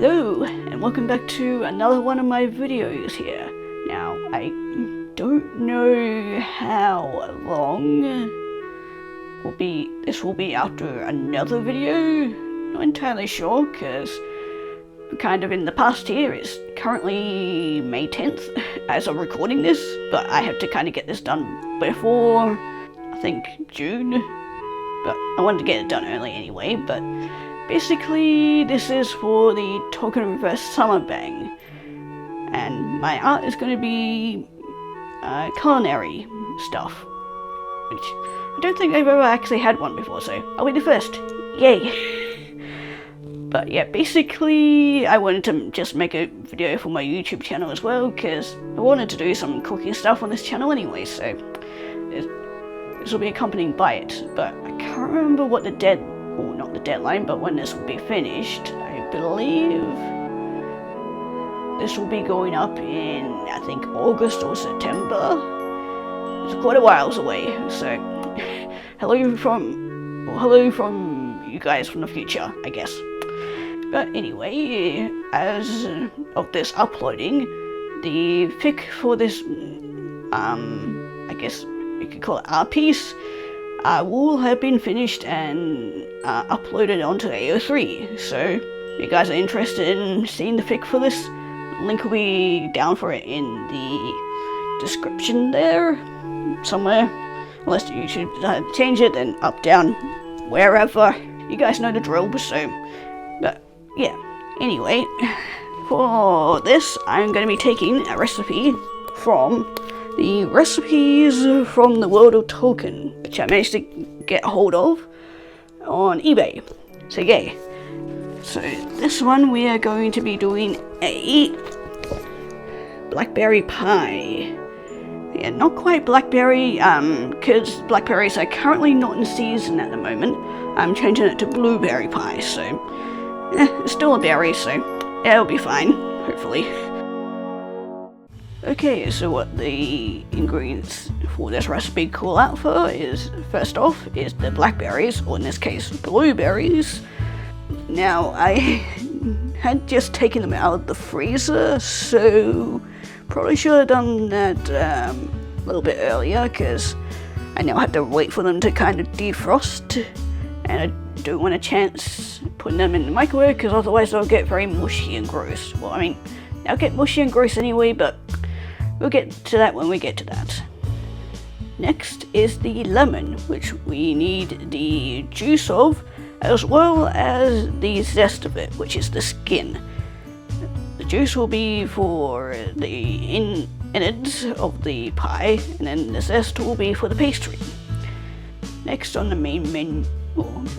Hello, and welcome back to another one of my videos here. Now, I don't know how long this will be after another video. Not entirely sure, because kind of in the past here. It's currently May 10th as I'm recording this, but I have to kind of get this done before, I think, June. But I wanted to get it done early anyway, but basically, this is for the Token Reverse Summer Bang, and my art is going to be culinary stuff, which I don't think I've ever actually had one before, so I'll be the first. Yay! But yeah, basically, I wanted to just make a video for my YouTube channel as well, because I wanted to do some cooking stuff on this channel anyway, so this will be accompanied by it, but I can't remember what not the deadline, but when this will be finished. I believe this will be going up in, I think, August or September. It's quite a while away, so hello from you guys from the future, I guess. But anyway, as of this uploading, the fic for this, I guess you could call it art piece, will have been finished and uploaded onto AO3. So if you guys are interested in seeing the fic for this, link will be down for it in the description there somewhere, unless YouTube decided to change it, then up, down, wherever. You guys know the drill. So, but yeah, anyway, for this I'm going to be taking a recipe from the recipes from the world of Tolkien, which I managed to get a hold of on eBay. So yay. So this one we are going to be doing a blackberry pie. Yeah, not quite blackberry, because blackberries are currently not in season at the moment. I'm changing it to blueberry pie, so it's still a berry, so it'll be fine, hopefully. Okay, so what the ingredients for this recipe call out for is, first off, is the blackberries, or in this case, blueberries. Now, I had just taken them out of the freezer, so probably should have done that a little bit earlier, because I now have to wait for them to kind of defrost, and I don't want a chance putting them in the microwave, because otherwise they'll get very mushy and gross. Well, I mean, they'll get mushy and gross anyway, but we'll get to that when we get to that. Next is the lemon, which we need the juice of, as well as the zest of it, which is the skin. The juice will be for the innards of the pie, and then the zest will be for the pastry. Next on the main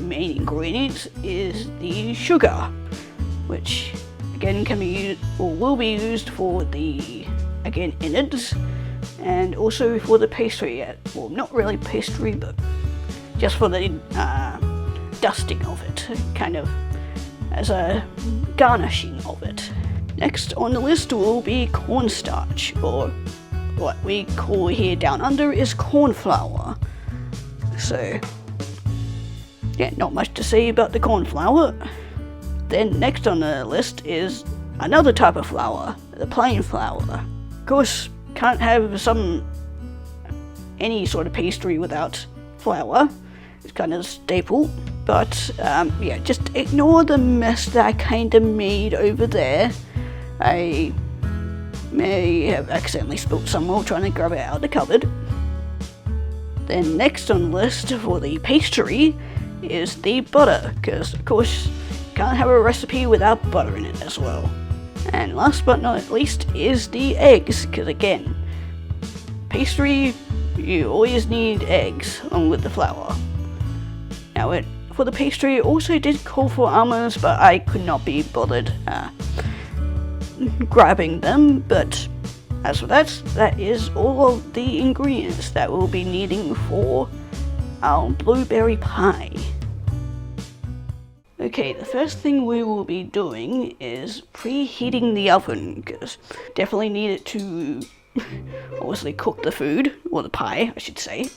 ingredients is the sugar, which again can be used, or will be used for the, again, innards, and also for the pastry. Well, not really pastry, but just for the dusting of it, kind of as a garnishing of it. Next on the list will be cornstarch, or what we call here down under is corn flour. So yeah, not much to say about the corn flour. Then next on the list is another type of flour, the plain flour. Of course, can't have any sort of pastry without flour. It's kind of a staple. But yeah, just ignore the mess that I kind of made over there. I may have accidentally spilled some while trying to grab it out of the cupboard. Then next on the list for the pastry is the butter, because of course you can't have a recipe without butter in it as well. And last but not least is the eggs, because again, pastry, you always need eggs along with the flour. Now for the pastry, it also did call for almonds, but I could not be bothered grabbing them. But as for that is all of the ingredients that we'll be needing for our blueberry pie. Okay, the first thing we will be doing is preheating the oven, because definitely need it to obviously cook the food, or the pie, I should say.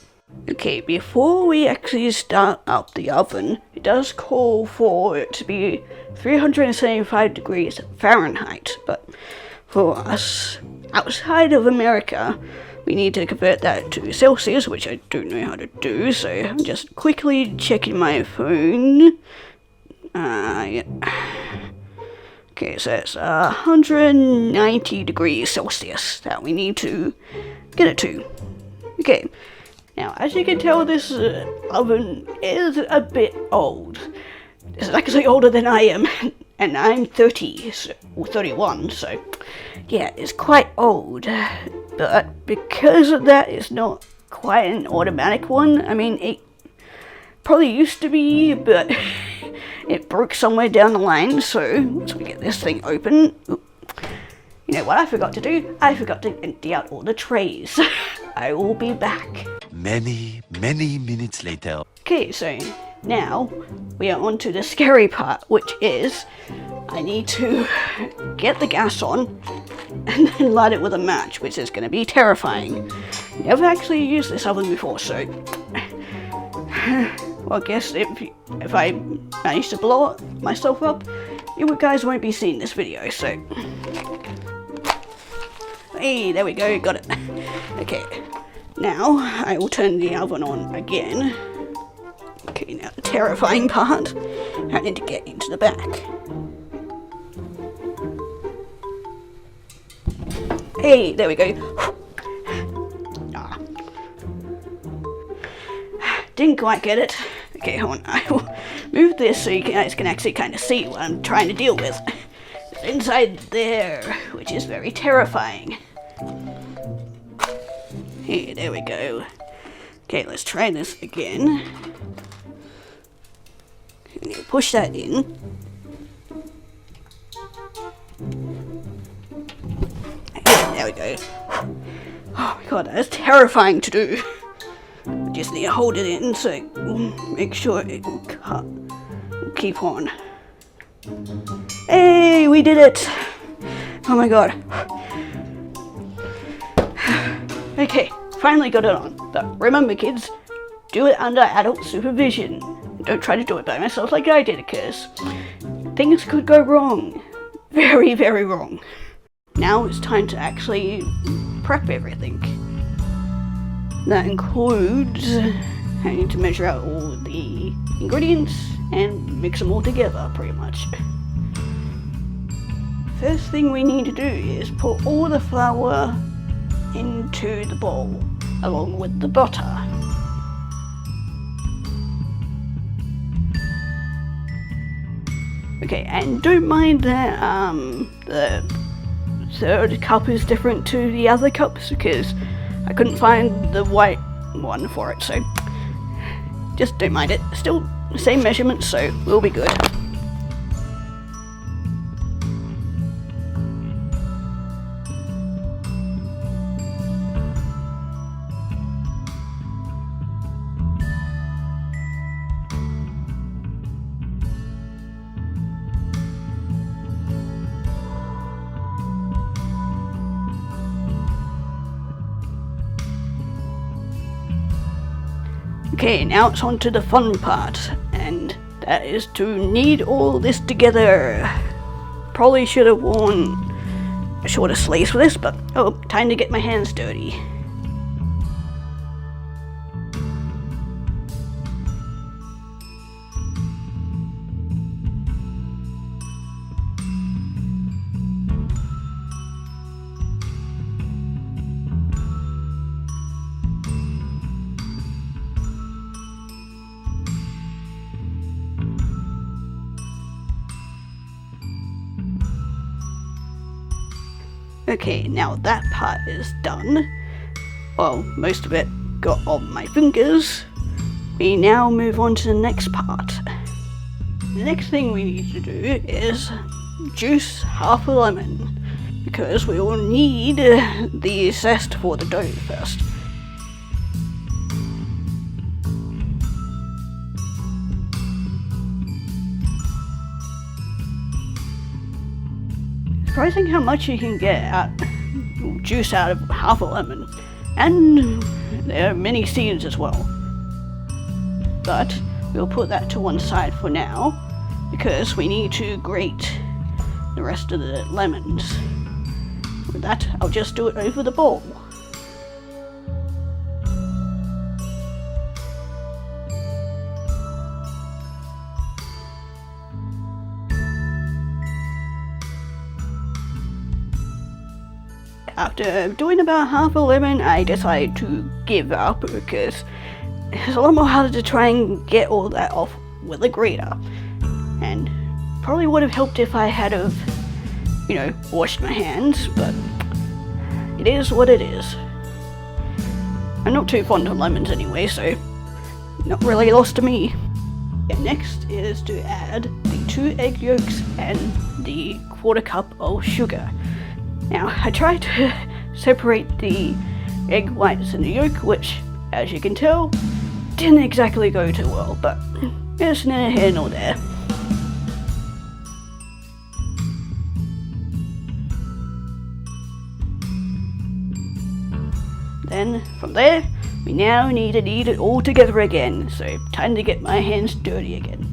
Okay, before we actually start up the oven, it does call for it to be 375 degrees Fahrenheit, but for us outside of America, we need to convert that to Celsius, which I don't know how to do, so I'm just quickly checking my phone. Yeah. Okay, so it's 190 degrees Celsius that we need to get it to. Okay, now as you can tell, this oven is a bit old. It's actually older than I am, and I'm 30, or 31, so yeah, it's quite old. But because of that, it's not quite an automatic one. I mean, it probably used to be, but it broke somewhere down the line, so once we get this thing open, you know what I forgot to do? I forgot to empty out all the trays. I will be back. Many minutes later. Okay, so now we are on to the scary part, which is I need to get the gas on and then light it with a match, which is going to be terrifying. Never actually used this oven before, so well, I guess if I manage to blow myself up, you guys won't be seeing this video, so hey, there we go, got it. Okay, now I will turn the oven on again. Okay, now the terrifying part, I need to get into the back. Hey, there we go. Ah. Didn't quite get it. Okay, hold on, I will move this so you guys can actually kind of see what I'm trying to deal with. It's inside there, which is very terrifying. Hey, there we go. Okay, let's try this again. Push that in. There we go. Oh my god, that's terrifying to do. I just need to hold it in so make sure it will cut. We'll keep on. Hey, we did it! Oh my god. Okay, finally got it on. But remember kids, do it under adult supervision. Don't try to do it by myself like I did, because things could go wrong. Very, very wrong. Now it's time to actually prep everything. That includes having to measure out all the ingredients and mix them all together, pretty much. First thing we need to do is put all the flour into the bowl, along with the butter. Okay, and don't mind that the third cup is different to the other cups, because I couldn't find the white one for it, so just don't mind it. Still the same measurements, so we'll be good. Okay, now it's on to the fun part, and that is to knead all this together. Probably should have worn shorter sleeves for this, but oh, time to get my hands dirty. Okay, now that part is done. Well, most of it got on my fingers. We now move on to the next part. The next thing we need to do is juice half a lemon, because we will need the zest for the dough first. Surprising how much you can get juice out of half a lemon, and there are many seeds as well. But we'll put that to one side for now, because we need to grate the rest of the lemons. With that, I'll just do it over the bowl. After doing about half a lemon, I decided to give up because it's a lot more harder to try and get all that off with a grater. And probably would have helped if I had have, washed my hands, but it is what it is. I'm not too fond of lemons anyway, so not really lost to me. And next is to add the 2 egg yolks and the 1/4 cup of sugar. Now, I tried to separate the egg whites and the yolk, which, as you can tell, didn't exactly go too well, but it's neither here nor there. Then, from there, we now need to knead it all together again, so time to get my hands dirty again.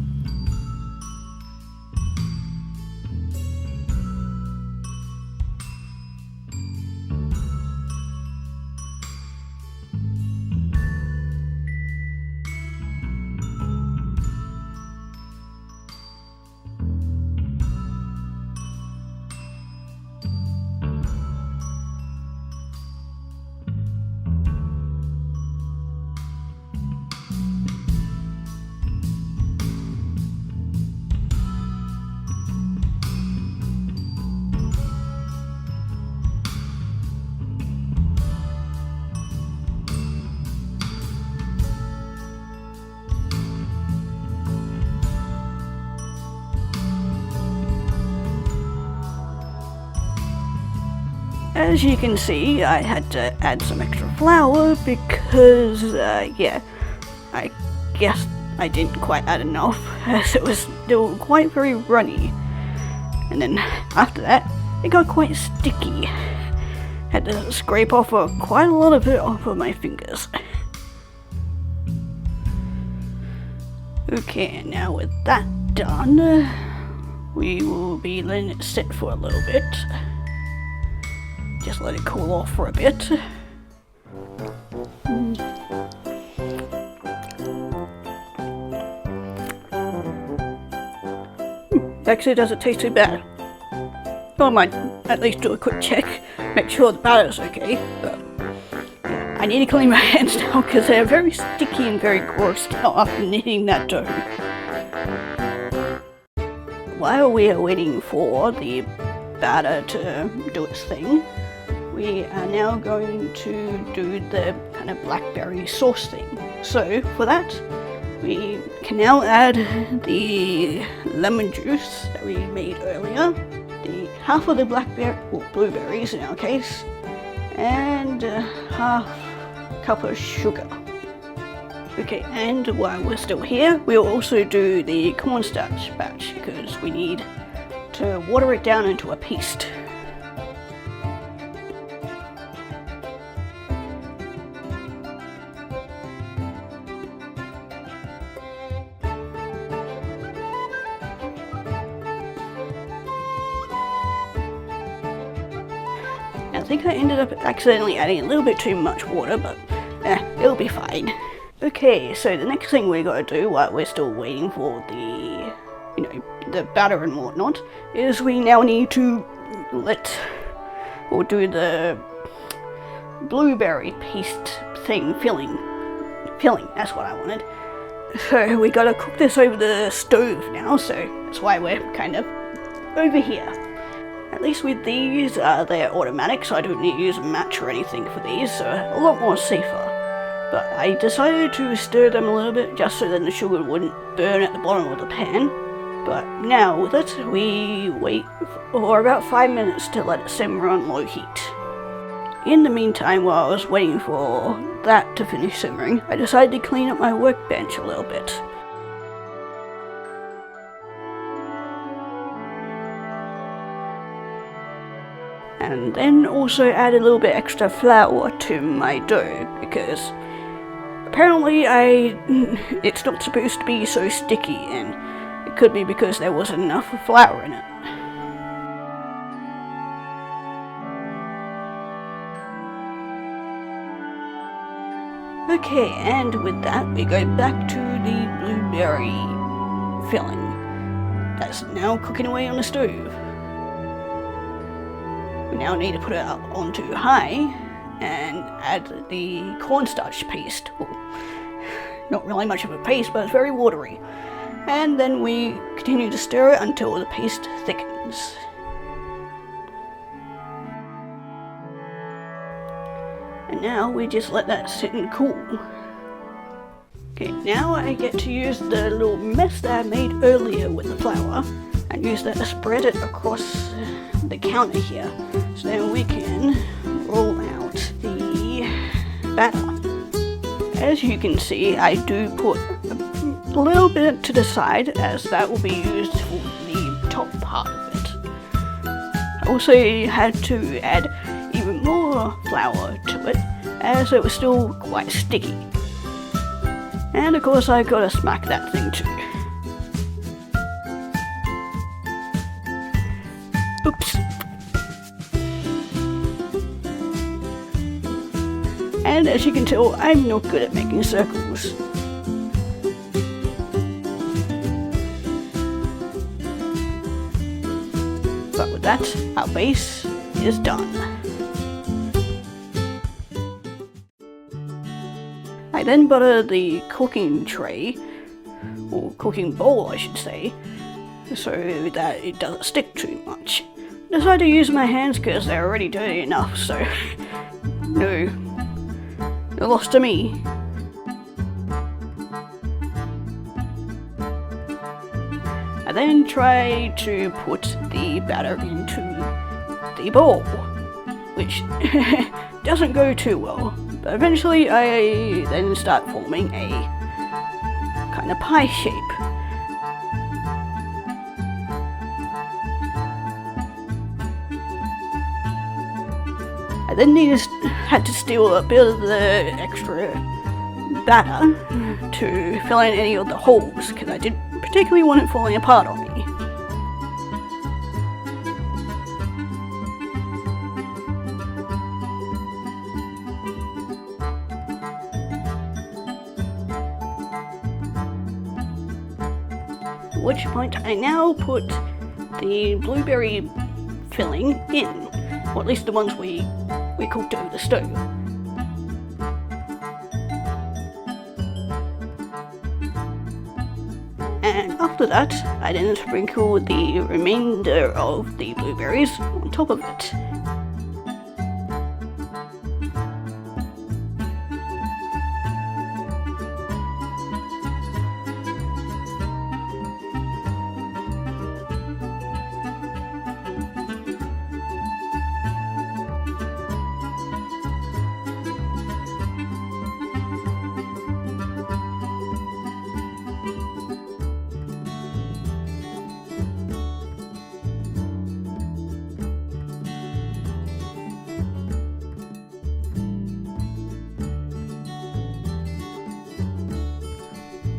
As you can see, I had to add some extra flour because, I guess I didn't quite add enough, as it was still quite very runny. And then after that, it got quite sticky. Had to scrape off quite a lot of it off of my fingers. Okay, now with that done, we will be letting it sit for a little bit. Just let it cool off for a bit. Actually, doesn't taste too bad. I might at least do a quick check, make sure the batter's okay, but yeah, I need to clean my hands now because they're very sticky and very gross now after kneading that dough. While we are waiting for the batter to do its thing, we are now going to do the kind of blackberry sauce thing. So for that, we can now add the lemon juice that we made earlier, the half of the blueberries in our case, and half cup of sugar. Okay, and while we're still here, we'll also do the cornstarch batch because we need to water it down into a paste. I think I ended up accidentally adding a little bit too much water, but it'll be fine. Okay, so the next thing we gotta do while we're still waiting for the, the batter and whatnot, is we now need to do the blueberry paste thing, filling, that's what I wanted. So we gotta cook this over the stove now, so that's why we're kind of over here. At least with these, they're automatic, so I don't need to use a match or anything for these, so a lot more safer. But I decided to stir them a little bit just so then the sugar wouldn't burn at the bottom of the pan. But now with it, we wait for about 5 minutes to let it simmer on low heat. In the meantime, while I was waiting for that to finish simmering, I decided to clean up my workbench a little bit. And then also add a little bit extra flour to my dough because apparently it's not supposed to be so sticky, and it could be because there wasn't enough flour in it. Okay, and with that we go back to the blueberry filling that's now cooking away on the stove. We now need to put it up onto high and add the cornstarch paste. Well, not really much of a paste, but it's very watery. And then we continue to stir it until the paste thickens. And now we just let that sit and cool. Okay, now I get to use the little mess that I made earlier with the flour and use that to spread it across the counter here. So then we can roll out the batter. As you can see, I do put a little bit to the side, as that will be used for the top part of it. I also had to add even more flour to it, as it was still quite sticky. And of course I gotta smack that thing too. Oops. And as you can tell, I'm not good at making circles. But with that, our base is done. I then butter the cooking tray, or cooking bowl I should say, so that it doesn't stick too much. I decided to use my hands because they're already dirty enough, so no loss to me. I then try to put the batter into the bowl, which doesn't go too well, but eventually I then start forming a kind of pie shape. I then had to steal a bit of the extra batter to fill in any of the holes, because I didn't particularly want it falling apart on me. At which point I now put the blueberry filling in, or at least the ones we cooked over the stove. And after that, I then sprinkle the remainder of the blueberries on top of it.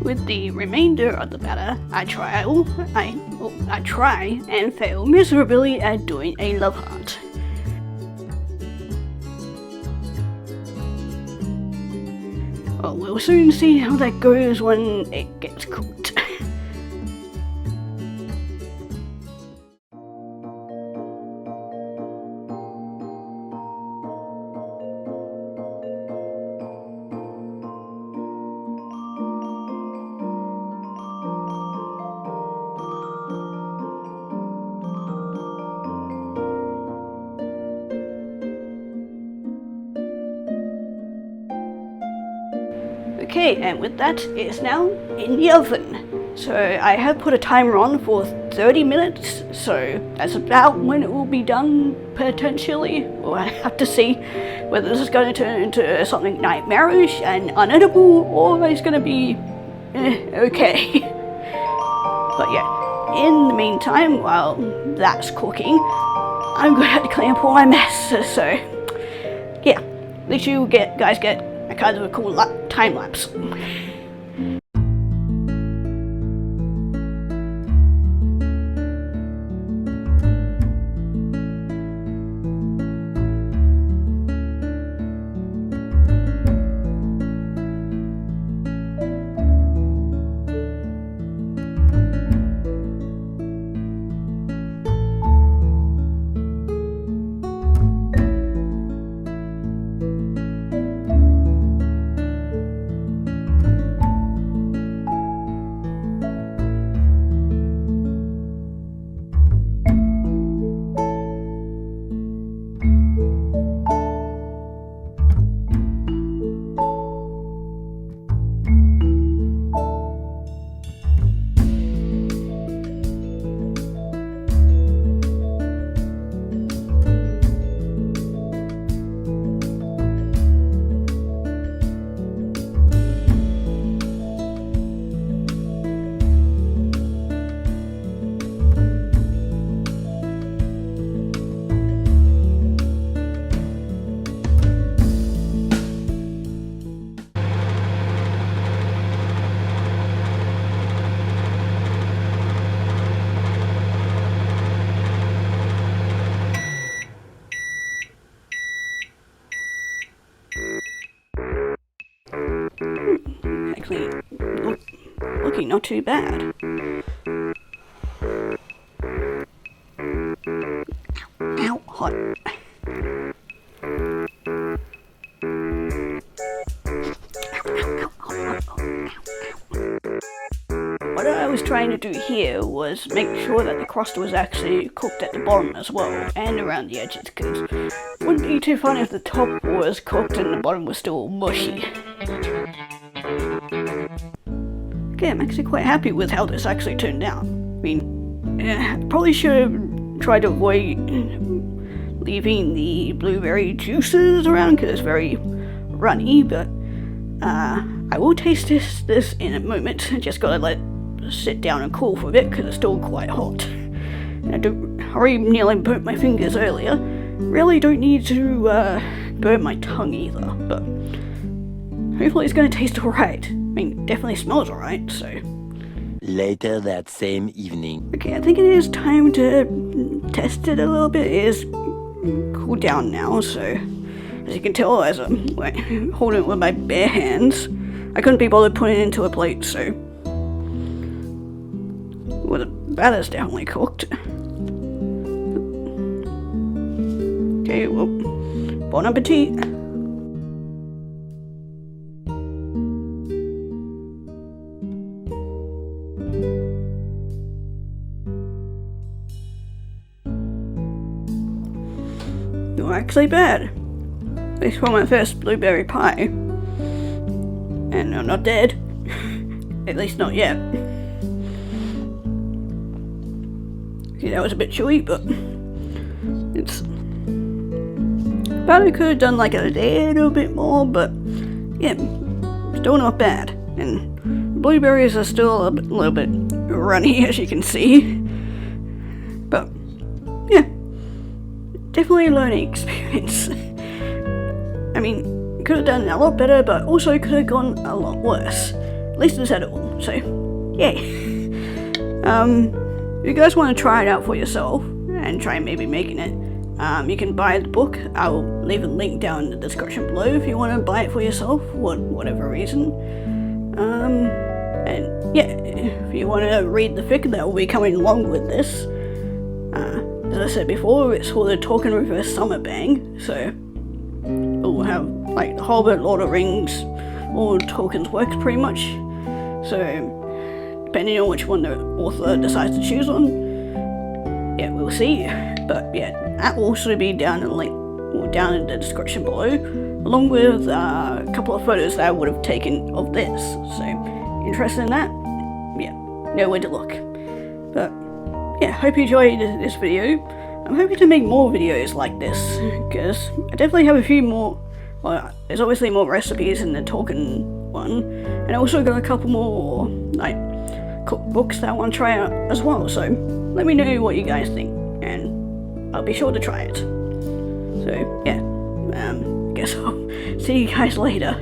With the remainder of the batter, I try and fail miserably at doing a love heart. Well, we'll soon see how that goes when it gets cooked. Okay, and with that, it's now in the oven. So I have put a timer on for 30 minutes, so that's about when it will be done, potentially. Well, I have to see whether this is going to turn into something nightmarish and unedible, or it's going to be okay. But yeah, in the meantime, while that's cooking, I'm going to have to clean up all my mess. So yeah, at least you guys get a kind of a cool time lapse. Actually, looking not too bad. Ow, hot. What I was trying to do here was make sure that the crust was actually cooked at the bottom as well, and around the edges, because it wouldn't be too fun if the top was cooked and the bottom was still mushy. Okay, I'm actually quite happy with how this actually turned out. I mean, probably should have tried to avoid leaving the blueberry juices around because it's very runny, but I will taste this in a moment. Just gotta let it sit down and cool for a bit because it's still quite hot. And I already nearly burnt my fingers earlier. Really don't need to burn my tongue either, but hopefully it's gonna taste alright. I mean, definitely smells alright, so. Later that same evening. Okay, I think it is time to test it a little bit. It is cooled down now, so as you can tell, as I'm holding it with my bare hands, I couldn't be bothered putting it into a plate, so. Well, the batter's definitely cooked. Okay, well, bon appetit. Not actually bad. At least for my first blueberry pie. And I'm not dead. At least not yet. Okay, that was a bit chewy, but it's... Probably could have done like a little bit more, but yeah, still not bad. And blueberries are still a little bit runny, as you can see. But yeah, definitely a learning experience. I mean, could have done a lot better, but also could have gone a lot worse. At least it's edible, so yay. If you guys want to try it out for yourself and try maybe making it, you can buy the book. I'll leave a link down in the description below if you want to buy it for yourself for whatever reason. And yeah, if you want to read the fic that will be coming along with this, as I said before, it's called the Tolkien Reverse Summer Bang, so it will have like The Hobbit, Lord of the Rings, all Tolkien's works pretty much. So depending on which one the author decides to choose on, yeah, we'll see. But yeah, that will also be down in the link, or down in the description below, along with a couple of photos that I would have taken of this. So interested in that? Yeah, know where to look. But yeah, hope you enjoyed this video. I'm hoping to make more videos like this, because I definitely have a few more. Well, there's obviously more recipes in the Tolkien one, and I also got a couple more like cookbooks that I want to try out as well. So let me know what you guys think, and I'll be sure to try it. So yeah, I guess I'll see you guys later.